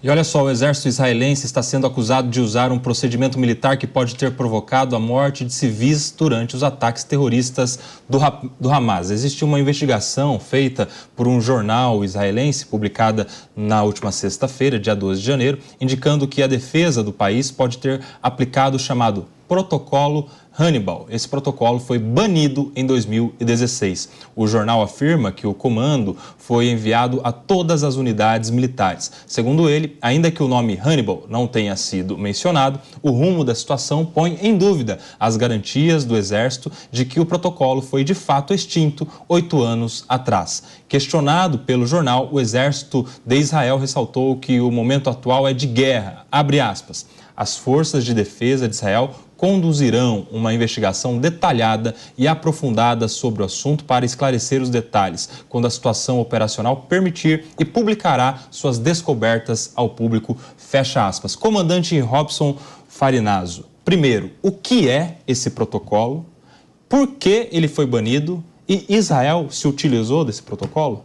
E olha só, o exército israelense está sendo acusado de usar um procedimento militar que pode ter provocado a morte de civis durante os ataques terroristas do Hamas. Existe uma investigação feita por um jornal israelense, publicada na última sexta-feira, dia 12 de janeiro, indicando que a defesa do país pode ter aplicado o chamado Protocolo Hannibal. Esse protocolo foi banido em 2016. O jornal afirma que o comando foi enviado a todas as unidades militares. Segundo ele, ainda que o nome Hannibal não tenha sido mencionado, o rumo da situação põe em dúvida as garantias do Exército de que o protocolo foi de fato extinto 8 anos atrás. Questionado pelo jornal, o Exército de Israel ressaltou que o momento atual é de guerra, abre aspas. As forças de defesa de Israel conduzirão uma investigação detalhada e aprofundada sobre o assunto para esclarecer os detalhes, quando a situação operacional permitir, e publicará suas descobertas ao público, fecha aspas. Comandante Robson Farinazzo, primeiro, o que é esse protocolo? Por que ele foi banido? E Israel se utilizou desse protocolo?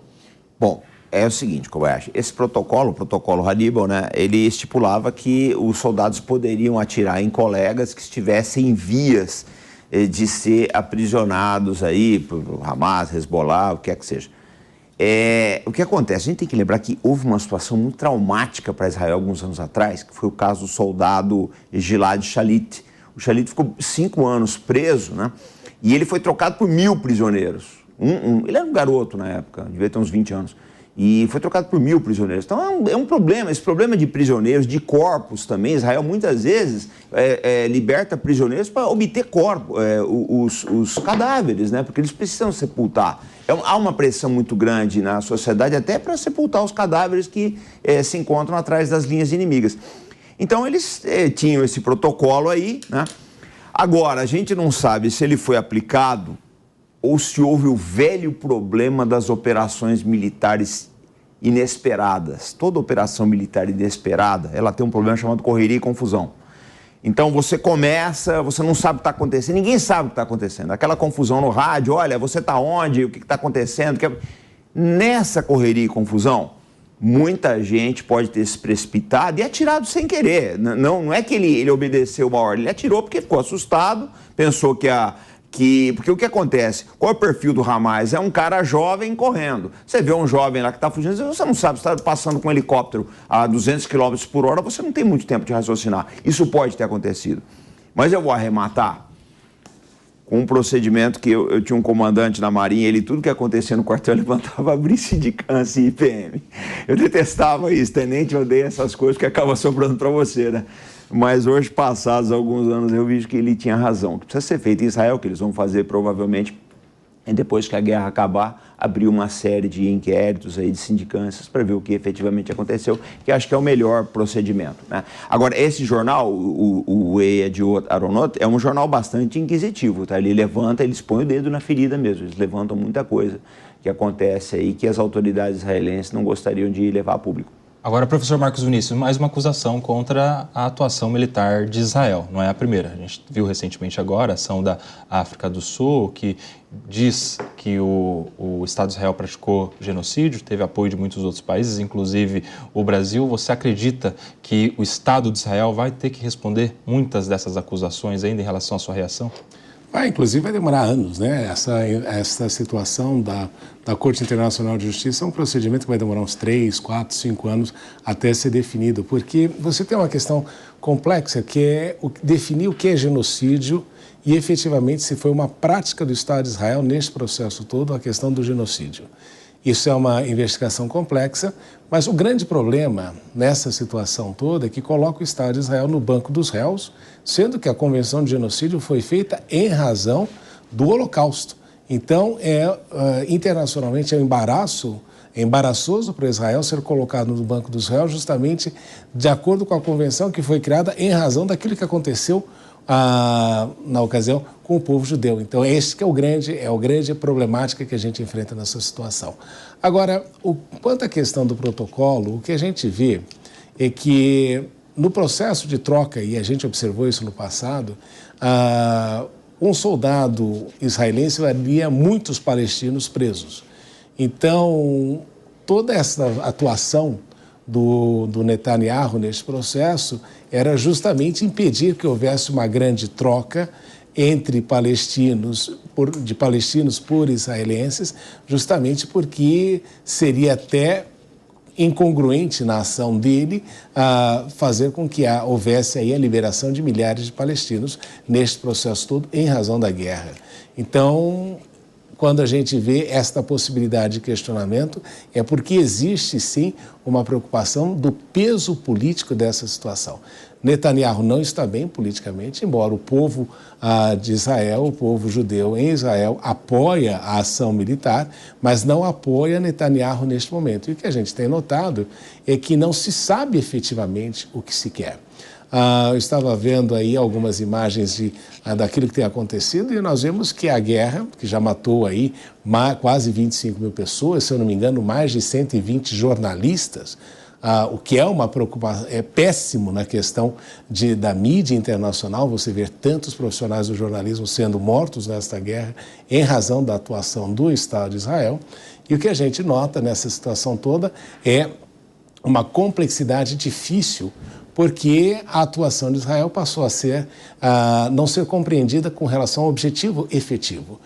Bom, é o seguinte, Kobayashi, esse protocolo, o protocolo Hannibal, né, ele estipulava que os soldados poderiam atirar em colegas que estivessem em vias de ser aprisionados aí por Hamas, Hezbollah, o que é que seja. O que acontece? A gente tem que lembrar que houve uma situação muito traumática para Israel alguns anos atrás, que foi o caso do soldado Gilad Shalit. O Shalit ficou 5 anos preso, né, e ele foi trocado por 1.000 prisioneiros. Ele era um garoto na época, devia ter uns 20 anos. E foi trocado por 1.000 prisioneiros. Então é um problema, esse problema de prisioneiros, de corpos também. Israel muitas vezes liberta prisioneiros para obter corpos, os cadáveres, né? Porque eles precisam sepultar. Há uma pressão muito grande na sociedade até para sepultar os cadáveres que se encontram atrás das linhas inimigas. Então eles tinham esse protocolo aí, né? Agora, a gente não sabe se ele foi aplicado ou se houve o velho problema das operações militares inesperadas. Toda operação militar inesperada, ela tem um problema chamado correria e confusão. Então você começa, você não sabe o que está acontecendo, ninguém sabe o que está acontecendo. Aquela confusão no rádio, olha, você está onde, o que está acontecendo? Nessa correria e confusão, muita gente pode ter se precipitado e atirado sem querer. Não é que ele obedeceu uma ordem, ele atirou porque ficou assustado, pensou porque o que acontece? Qual é o perfil do Hamas? É um cara jovem correndo. Você vê um jovem lá que está fugindo, você não sabe, você está passando com um helicóptero a 200 km por hora, você não tem muito tempo de raciocinar. Isso pode ter acontecido. Mas eu vou arrematar com um procedimento que eu tinha um comandante na Marinha, tudo que acontecia no quartel levantava a sindicância e PM. Eu detestava isso, tenente, eu odeio essas coisas que acaba sobrando para você, né? Mas hoje, passados alguns anos, eu vejo que ele tinha razão. Que precisa ser feito em Israel, que eles vão fazer provavelmente, e depois que a guerra acabar, abrir uma série de inquéritos aí, de sindicâncias, para ver o que efetivamente aconteceu, que acho que é o melhor procedimento, né? Agora, esse jornal, o Yediot Aharonot, é um jornal bastante inquisitivo, tá? Eles põem o dedo na ferida mesmo, eles levantam muita coisa que acontece aí, que as autoridades israelenses não gostariam de levar a público. Agora, professor Marcos Vinícius, mais uma acusação contra a atuação militar de Israel. Não é a primeira. A gente viu recentemente agora a ação da África do Sul, que diz que o Estado de Israel praticou genocídio, teve apoio de muitos outros países, inclusive o Brasil. Você acredita que o Estado de Israel vai ter que responder muitas dessas acusações ainda em relação à sua reação? Inclusive vai demorar anos, né? Essa situação da Corte Internacional de Justiça é um procedimento que vai demorar uns 3, 4, 5 anos até ser definido, porque você tem uma questão complexa que é definir o que é genocídio e efetivamente se foi uma prática do Estado de Israel nesse processo todo, a questão do genocídio. Isso é uma investigação complexa, mas o grande problema nessa situação toda é que coloca o Estado de Israel no banco dos réus, sendo que a Convenção de Genocídio foi feita em razão do Holocausto. Então, internacionalmente, é embaraçoso para Israel ser colocado no banco dos réus justamente de acordo com a Convenção que foi criada em razão daquilo que aconteceu na ocasião com o povo judeu. Então, esse que é a grande problemática que a gente enfrenta nessa situação. Agora, quanto à questão do protocolo, o que a gente vê é que no processo de troca, e a gente observou isso no passado, um soldado israelense havia muitos palestinos presos. Então, toda essa atuação do Netanyahu neste processo era justamente impedir que houvesse uma grande troca entre de palestinos por israelenses, justamente porque seria até incongruente na ação dele fazer com que houvesse aí a liberação de milhares de palestinos neste processo todo em razão da guerra. Então, quando a gente vê esta possibilidade de questionamento, é porque existe, sim, uma preocupação do peso político dessa situação. Netanyahu não está bem politicamente, embora o povo de Israel, o povo judeu em Israel, apoia a ação militar, mas não apoia Netanyahu neste momento. E o que a gente tem notado é que não se sabe efetivamente o que se quer. Eu estava vendo aí algumas imagens daquilo que tem acontecido e nós vemos que a guerra, que já matou aí quase 25 mil pessoas, se eu não me engano, mais de 120 jornalistas, o que é uma preocupação, é péssimo na questão da mídia internacional, você ver tantos profissionais do jornalismo sendo mortos nesta guerra em razão da atuação do Estado de Israel. E o que a gente nota nessa situação toda é uma complexidade difícil, porque a atuação de Israel passou a não ser compreendida com relação ao objetivo efetivo.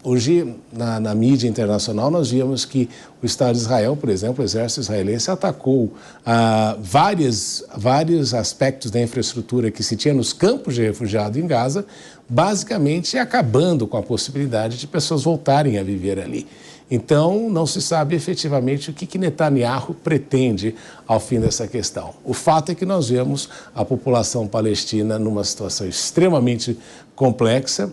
Hoje, na mídia internacional, nós vimos que o Estado de Israel, por exemplo, o exército israelense atacou vários aspectos da infraestrutura que se tinha nos campos de refugiados em Gaza, basicamente acabando com a possibilidade de pessoas voltarem a viver ali. Então, não se sabe efetivamente o que Netanyahu pretende ao fim dessa questão. O fato é que nós vemos a população palestina numa situação extremamente complexa.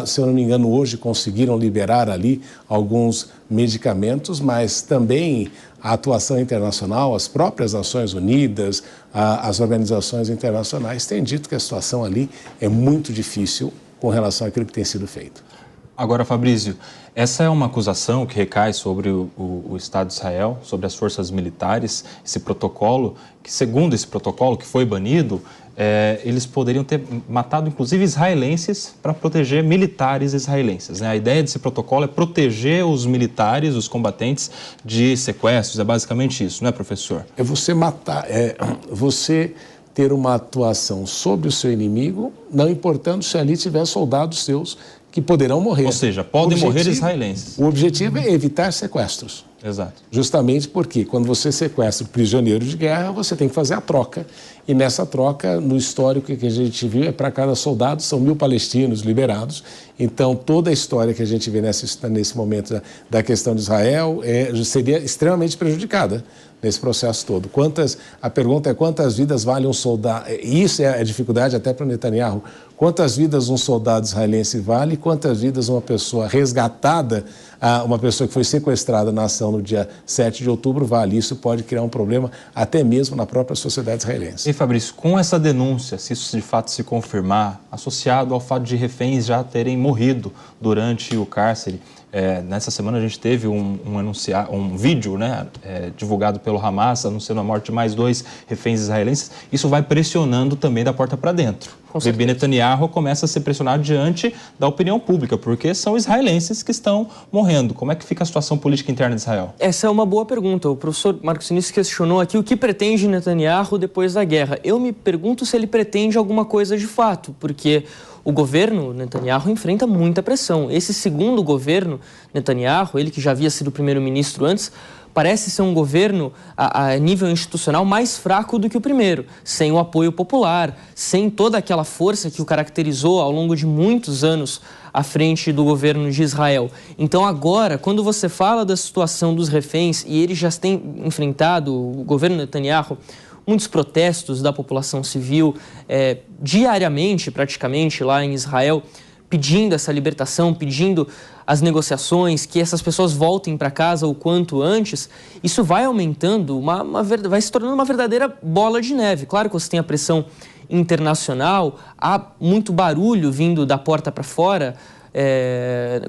Se eu não me engano, hoje conseguiram liberar ali alguns medicamentos, mas também a atuação internacional, as próprias Nações Unidas, as organizações internacionais têm dito que a situação ali é muito difícil com relação àquilo que tem sido feito. Agora, Fabrício, essa é uma acusação que recai sobre o Estado de Israel, sobre as forças militares, esse protocolo, que segundo esse protocolo que foi banido, eles poderiam ter matado inclusive israelenses para proteger militares israelenses, né? A ideia desse protocolo é proteger os militares, os combatentes de sequestros, é basicamente isso, não é, professor? É você matar, você ter uma atuação sobre o seu inimigo, não importando se ali tiver soldados seus que poderão morrer. Ou seja, podem morrer israelenses. O objetivo é evitar sequestros. Exato. Justamente porque quando você sequestra o prisioneiro de guerra, você tem que fazer a troca. E nessa troca, no histórico que a gente viu, para cada soldado são 1.000 palestinos liberados. Então, toda a história que a gente vê nesse momento da questão de Israel seria extremamente prejudicada nesse processo todo. A pergunta é quantas vidas vale um soldado, isso é a dificuldade até para o Netanyahu, quantas vidas um soldado israelense vale e quantas vidas uma pessoa resgatada, uma pessoa que foi sequestrada na ação no dia 7 de outubro vale. Isso pode criar um problema até mesmo na própria sociedade israelense. E Fabrício, com essa denúncia, se isso de fato se confirmar, associado ao fato de reféns já terem morrido durante o cárcere, nessa semana a gente teve um vídeo, né, divulgado pelo Hamas anunciando a morte de mais 2 reféns israelenses. Isso vai pressionando também da porta para dentro. O Bibi Netanyahu começa a ser pressionado diante da opinião pública, porque são israelenses que estão morrendo. Como é que fica a situação política interna de Israel? Essa é uma boa pergunta. O professor Marcos Vinícius questionou aqui o que pretende Netanyahu depois da guerra. Eu me pergunto se ele pretende alguma coisa de fato, porque o governo Netanyahu enfrenta muita pressão. Esse segundo governo Netanyahu, ele que já havia sido primeiro-ministro antes, parece ser um governo a nível institucional mais fraco do que o primeiro, sem o apoio popular, sem toda aquela força que o caracterizou ao longo de muitos anos à frente do governo de Israel. Então agora, quando você fala da situação dos reféns, e ele já tem enfrentado, o governo Netanyahu, muitos protestos da população civil, diariamente praticamente lá em Israel, pedindo essa libertação, pedindo as negociações, que essas pessoas voltem para casa o quanto antes, isso vai aumentando, vai se tornando uma verdadeira bola de neve. Claro que você tem a pressão internacional, há muito barulho vindo da porta para fora,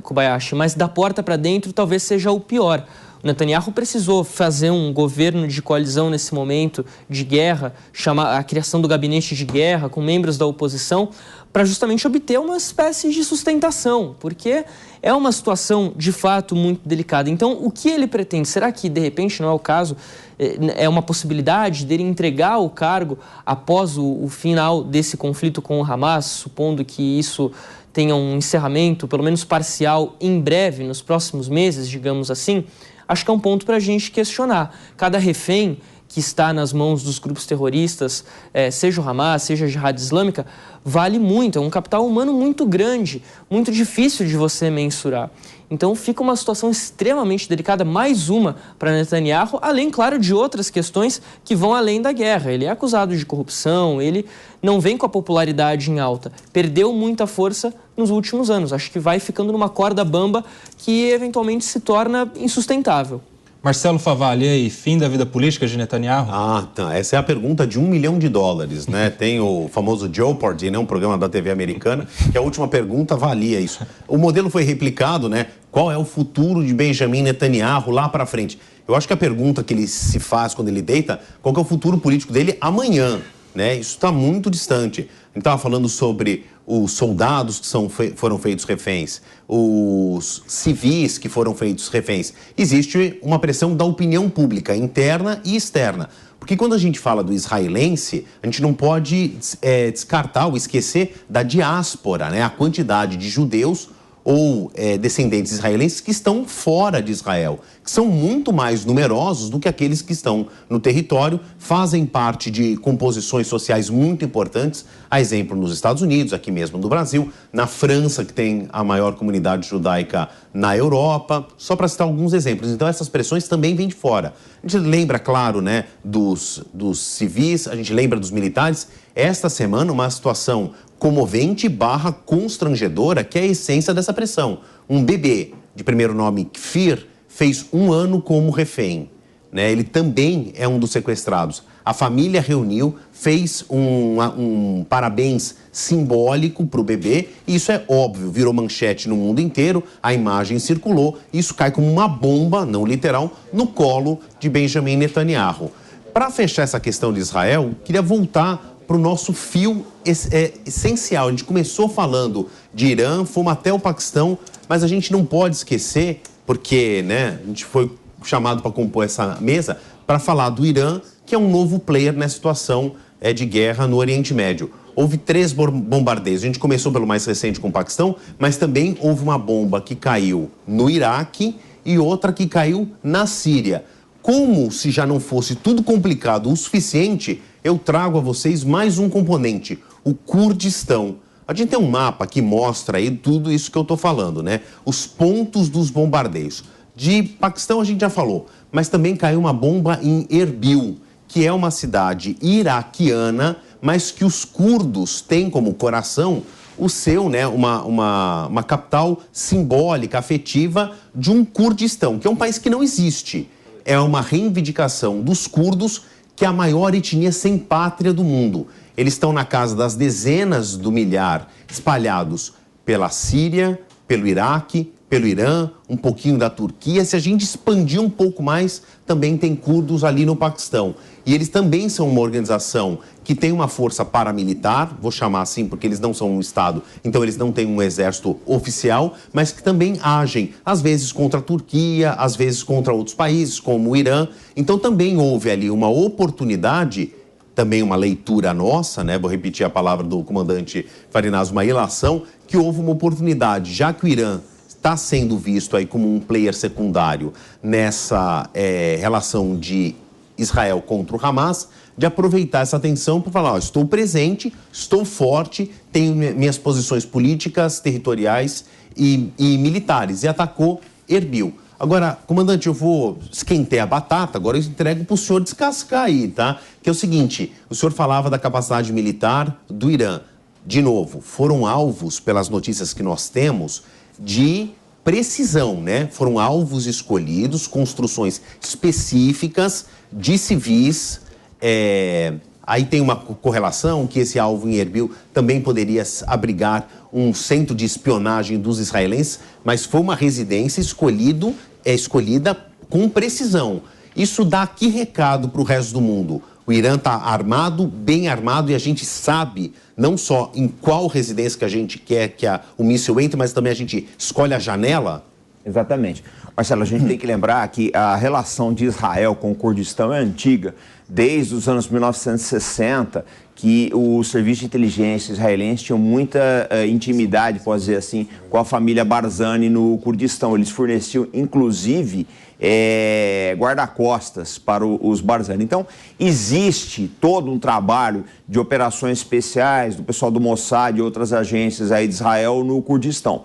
Kobayashi, mas da porta para dentro talvez seja o pior. O Netanyahu precisou fazer um governo de coalizão nesse momento de guerra, chamar a criação do gabinete de guerra com membros da oposição, para justamente obter uma espécie de sustentação, porque é uma situação de fato muito delicada. Então, o que ele pretende? Será que, de repente, não é o caso é uma possibilidade dele entregar o cargo após o final desse conflito com o Hamas, supondo que isso tenha um encerramento, pelo menos parcial, em breve, nos próximos meses, digamos assim, acho que é um ponto para a gente questionar. Cada refém que está nas mãos dos grupos terroristas, seja o Hamas, seja a Jihad Islâmica, vale muito, é um capital humano muito grande, muito difícil de você mensurar. Então fica uma situação extremamente delicada, mais uma para Netanyahu, além, claro, de outras questões que vão além da guerra. Ele é acusado de corrupção, ele não vem com a popularidade em alta, perdeu muita força nos últimos anos. Acho que vai ficando numa corda bamba que eventualmente se torna insustentável. Marcelo Favalli, e aí, fim da vida política de Netanyahu? Tá. Essa é a pergunta de $1 milhão, né? Tem o famoso Jeopardy, né? Um programa da TV americana, que a última pergunta valia isso. O modelo foi replicado, né? Qual é o futuro de Benjamin Netanyahu lá para frente? Eu acho que a pergunta que ele se faz quando ele deita, qual que é o futuro político dele amanhã, né? Isso está muito distante. A gente estava falando sobre os soldados que foram feitos reféns, os civis que foram feitos reféns. Existe uma pressão da opinião pública, interna e externa. Porque quando a gente fala do israelense, a gente não pode descartar ou esquecer da diáspora, né? A quantidade de judeus ou descendentes israelenses que estão fora de Israel, que são muito mais numerosos do que aqueles que estão no território, fazem parte de composições sociais muito importantes, a exemplo nos Estados Unidos, aqui mesmo no Brasil, na França, que tem a maior comunidade judaica na Europa, só para citar alguns exemplos. Então essas pressões também vêm de fora. A gente lembra, claro, né, dos civis, a gente lembra dos militares. Esta semana, uma situação comovente / constrangedora, que é a essência dessa pressão. Um bebê de primeiro nome Kfir fez 1 ano como refém, né? Ele também é um dos sequestrados. A família reuniu, fez um parabéns simbólico para o bebê, e isso é óbvio, virou manchete no mundo inteiro, a imagem circulou, e isso cai como uma bomba, não literal, no colo de Benjamin Netanyahu. Para fechar essa questão de Israel, queria voltar para o nosso fio essencial. A gente começou falando de Irã, fomos até o Paquistão, mas a gente não pode esquecer, porque, né, a gente foi chamado para compor essa mesa, para falar do Irã, que é um novo player nessa situação de guerra no Oriente Médio. Houve 3 bombardeios. A gente começou pelo mais recente com o Paquistão, mas também houve uma bomba que caiu no Iraque e outra que caiu na Síria. Como se já não fosse tudo complicado o suficiente, eu trago a vocês mais um componente, o Kurdistão. A gente tem um mapa que mostra aí tudo isso que eu estou falando, né? Os pontos dos bombardeios. De Paquistão a gente já falou, mas também caiu uma bomba em Erbil, que é uma cidade iraquiana, mas que os curdos têm como coração o seu, né, uma capital simbólica, afetiva de um Kurdistão, que é um país que não existe. É uma reivindicação dos curdos, que é a maior etnia sem pátria do mundo. Eles estão na casa das dezenas do milhar, espalhados pela Síria, pelo Iraque, pelo Irã, um pouquinho da Turquia. Se a gente expandir um pouco mais, também tem curdos ali no Paquistão. E eles também são uma organização que tem uma força paramilitar, vou chamar assim porque eles não são um Estado, então eles não têm um exército oficial, mas que também agem, às vezes contra a Turquia, às vezes contra outros países, como o Irã. Então também houve ali uma oportunidade, também uma leitura nossa, né? Vou repetir a palavra do comandante Farinaz, uma ilação, que houve uma oportunidade, já que o Irã está sendo visto aí como um player secundário nessa relação de Israel contra o Hamas, de aproveitar essa tensão para falar, estou presente, estou forte, tenho minhas posições políticas, territoriais e militares, e atacou Erbil. Agora, comandante, eu vou esquentar a batata, agora eu entrego para o senhor descascar aí, tá? Que é o seguinte, o senhor falava da capacidade militar do Irã. De novo, foram alvos, pelas notícias que nós temos, de precisão, né? Foram alvos escolhidos, construções específicas de civis. Aí tem uma correlação que esse alvo em Erbil também poderia abrigar um centro de espionagem dos israelenses, mas foi uma residência escolhida com precisão. Isso dá que recado para o resto do mundo? O Irã está armado, bem armado, e a gente sabe não só em qual residência que a gente quer que o míssil entre, mas também a gente escolhe a janela? Exatamente. Marcelo, a gente tem que lembrar que a relação de Israel com o Kurdistão é antiga, desde os anos 1960, que o serviço de inteligência israelense tinha muita intimidade, pode dizer assim, com a família Barzani no Kurdistão. Eles forneciam, inclusive, guarda-costas para os Barzani. Então, existe todo um trabalho de operações especiais do pessoal do Mossad e outras agências aí de Israel no Kurdistão.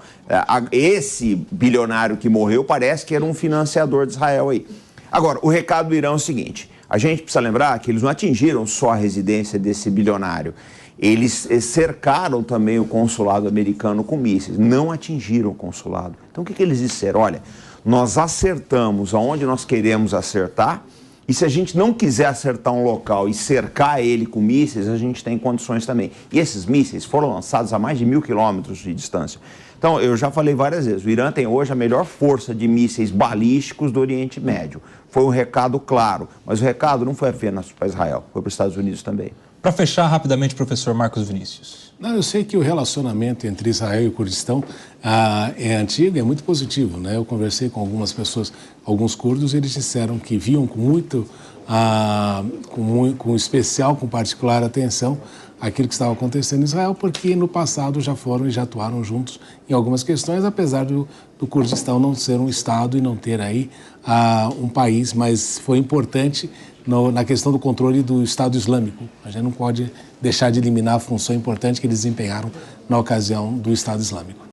Esse bilionário que morreu parece que era um financiador de Israel aí. Agora, o recado do Irã é o seguinte: a gente precisa lembrar que eles não atingiram só a residência desse bilionário. Eles cercaram também o consulado americano com mísseis, não atingiram o consulado. Então, o que eles disseram? Olha, nós acertamos aonde nós queremos acertar, e se a gente não quiser acertar um local e cercar ele com mísseis, a gente tem condições também. E esses mísseis foram lançados a mais de 1.000 quilômetros de distância. Então, eu já falei várias vezes, o Irã tem hoje a melhor força de mísseis balísticos do Oriente Médio. Foi um recado claro, mas o recado não foi apenas para Israel, foi para os Estados Unidos também. Para fechar rapidamente, professor Marcos Vinícius. Não, eu sei que o relacionamento entre Israel e o Kurdistão é antigo e é muito positivo, né? Eu conversei com algumas pessoas, alguns curdos, e eles disseram que viam com especial, com particular atenção aquilo que estava acontecendo em Israel, porque no passado já foram e já atuaram juntos em algumas questões, apesar do Kurdistão não ser um Estado e não ter aí um país, mas foi importante na questão do controle do Estado Islâmico. A gente não pode deixar de eliminar a função importante que eles desempenharam na ocasião do Estado Islâmico.